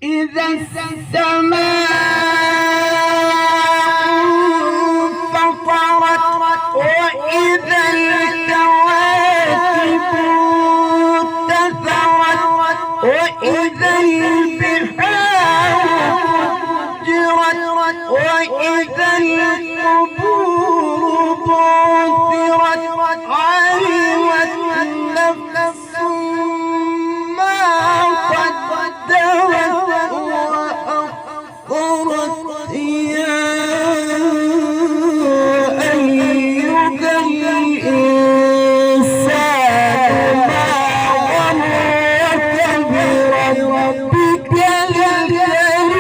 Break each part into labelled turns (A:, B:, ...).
A: إذا السماء انفطرت وإذا الكواكب انتثرت وإذا البحار فجرت وإذا القبور بعثرت علمت نفس ما قدرت وأخرت يا أيها الإنسان ما غرك بربك الكريم.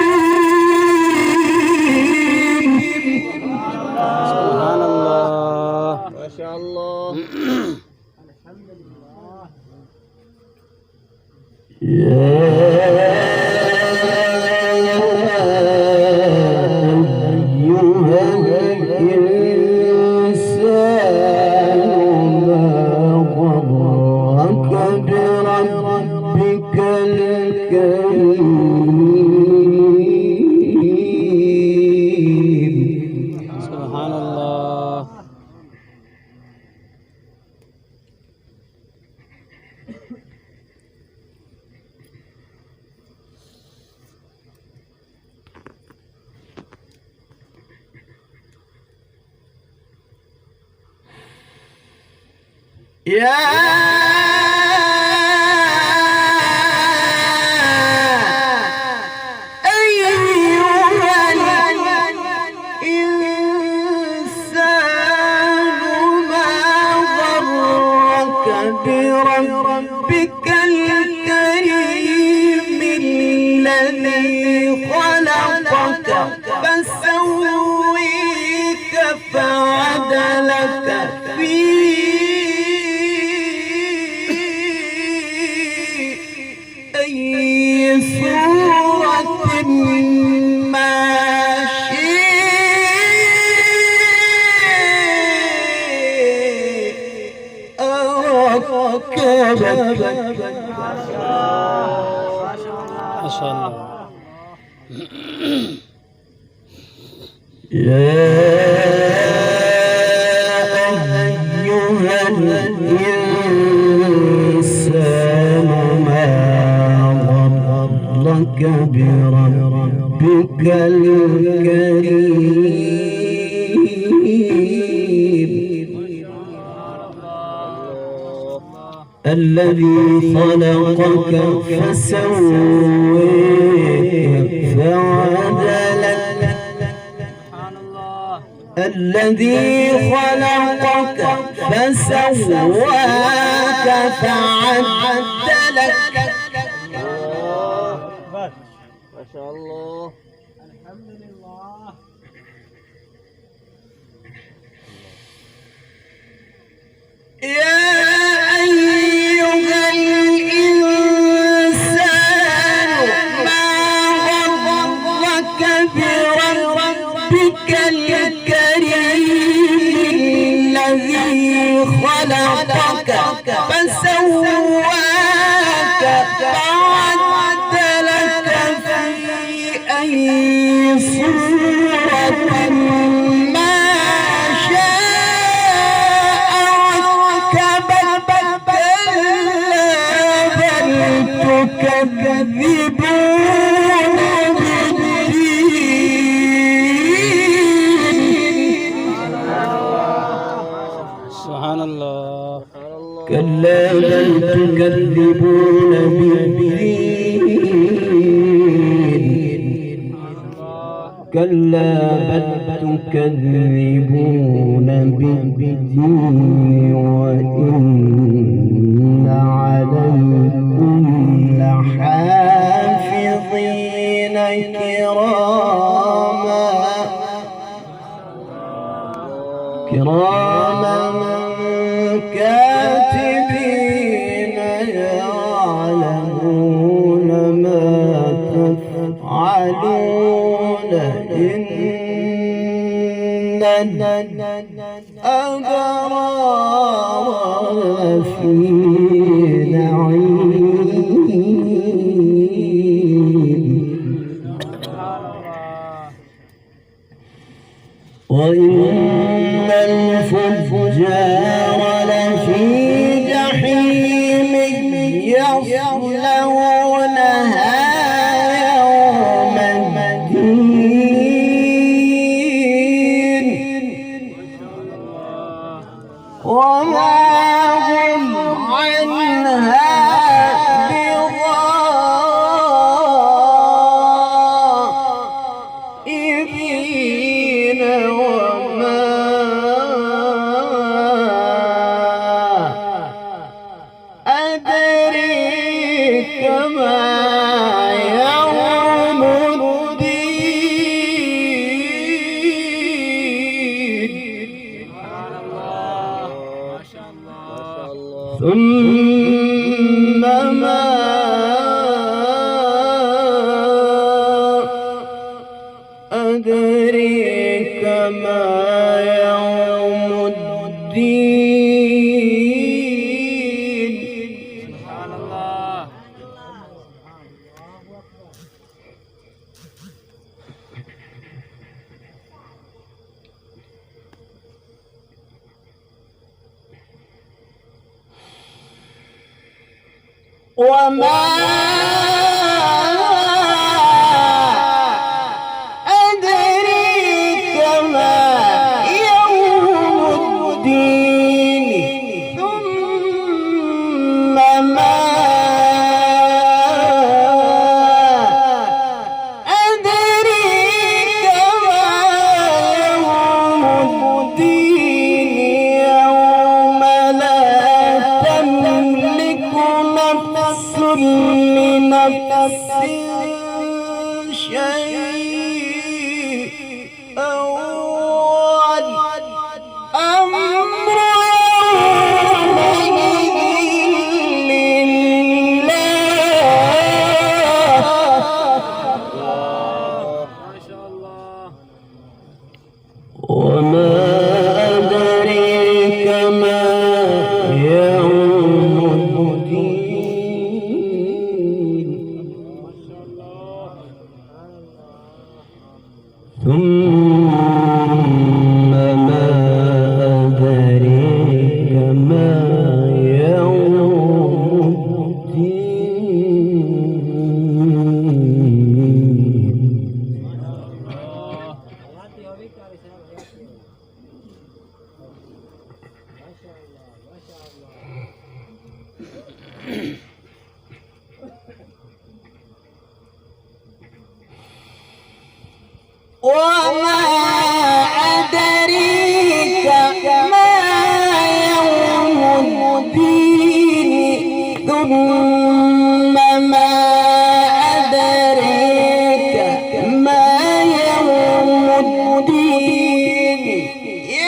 B: سبحان الله ما شاء الله. سبحان الله.
A: يا أيها الإنسان ما غرك بربك الكريم الذي خلقك فسويك فعدلك في أي صورة ما شئت ركبك.
B: ما شاء الله.
A: يا أيها الإنسان ما غرك بربك الكريم الذي خلقك فسويك فعدلك الذي خلقك فسواك فعدلك.
B: ما شاء الله.
A: يا أيها الإنسان ما غرك بربك الكريم الذي خلقك فسواك فعدلك في أي صورة ما شاء ركبك. كلا بل تكذبون بالدين.
B: سبحان الله.
A: كلا بل تكذبون بالدين. كلا بل تكذبون بالدين وإن عليكم لحافظين كراما كاتبين يعلمون ما تفعلون. إن الأبرار في نعيم وإن الفجار لفي جحيم يصلونها يوم الدين وما هم عنها بغائبين وما أدريك ما يوم الدين ثم ما أدريك ما يوم الدين
B: سبحان الله.
A: وما أدريك ما يوم الدين ثم ما أدريك ما يوم الدين يوم لا تملك نفس لنفس شيئا والأمر يومئذ لله. وما أدريك ما يوم الدين ثم ما أدريك ما يوم الدين وما أدريك ما يوم الدين ثم ما أدريك ما يوم الدين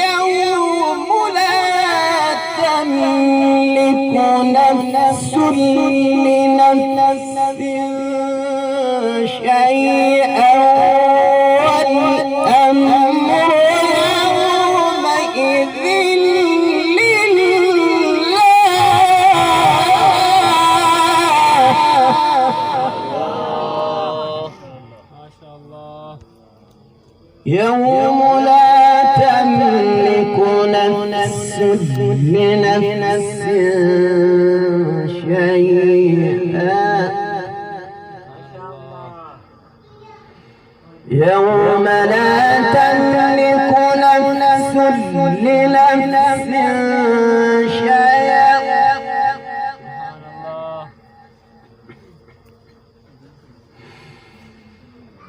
A: يوم لا تملك نفس لنفس شيئا والأمر يومئذ يوم لا تملك نفس لنفس شيئا يوم لا تملك نفس لنفس شيئا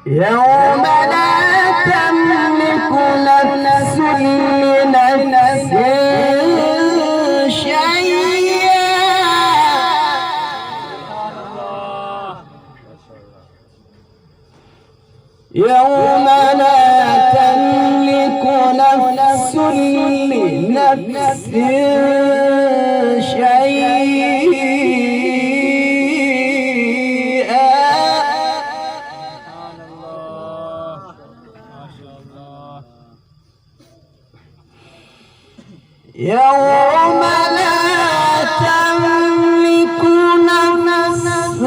A: يوم لا تملك نفس لنفس شيئا يوم لا تملك نفس لنفس شيئا يوم لا تملك نفس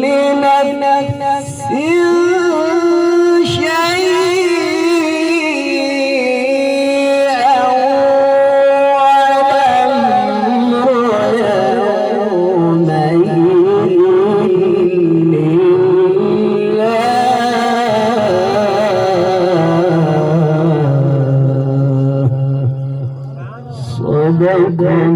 A: لنفس شيئا الله